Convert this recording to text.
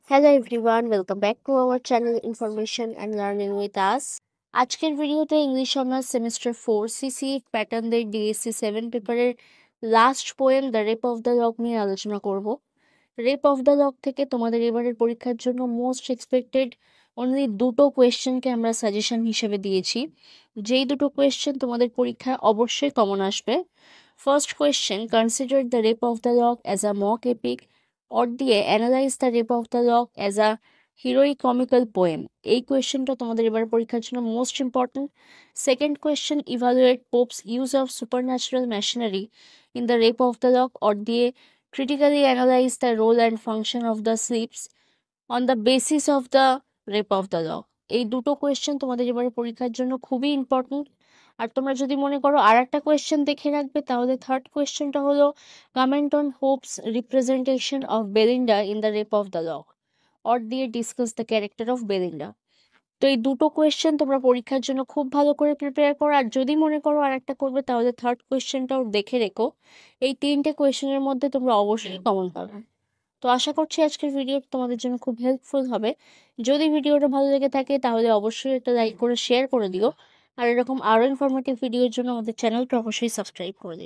Hello everyone, welcome back to our channel Information and Learning with us. আজকের ভিডিওতে English honours semester 4 CC প্যাটার্নদের DSC 7 পেপারের last poem the rape of the lock নিয়ে আলোচনা করব। Rape of the lock থেকে তোমাদের এবারের পরীক্ষার জন্য মোস্ট এক্সপেক্টেড অনলি দুটো কোয়েশ্চেনকে আমরা সাজেশন হিসেবে দিয়েছি, যেই দুটো কোয়েশ্চেন তোমাদের পরীক্ষায় অবশ্যই কমন আসবে। First question, consider the rape of the lock as a mock epic or দিয়ে analyse the rape of the lock as a heroic comical poem. এই কোয়েশ্চেনটা তোমাদের এবার পরীক্ষার জন্য most important. Second question, evaluate Pope's use of supernatural machinery in the rape of the lock or দিয়ে critically analyze the role and function of the sleeps on the basis of the rape of the law। এই দুটো question তোমাদের এবারে পরীক্ষার জন্য খুবই important. আর তোমরা যদি মনে করো আর একটা কোয়েশ্চেন দেখে রাখবে, তাহলে থার্ড কোয়েশ্চেনটা হলো comment on Pope's representation of Belinda in the rape of the lock or দিয়ে discuss the character of Belinda. তো এই দুটো কোয়েশ্চেন তোমরা পরীক্ষার জন্য খুব ভালো করে প্রিপেয়ার করো। আর যদি মনে করো আর একটা করবে, তাহলে থার্ড কোয়েশ্চেনটাও দেখে রেখো। এই তিনটে কোয়েশ্চেনের মধ্যে তোমরা অবশ্যই কমন পাবে। তো আশা করছি আজকের ভিডিওটা তোমাদের জন্য খুব হেল্পফুল হবে। যদি ভিডিওটা ভালো লেগে থাকে তাহলে অবশ্যই একটা লাইক করে শেয়ার করে দিও। আর এরকম আরও ইনফরমেটিভ ভিডিওর জন্য আমাদের চ্যানেলটা অবশ্যই সাবস্ক্রাইব করে দিও।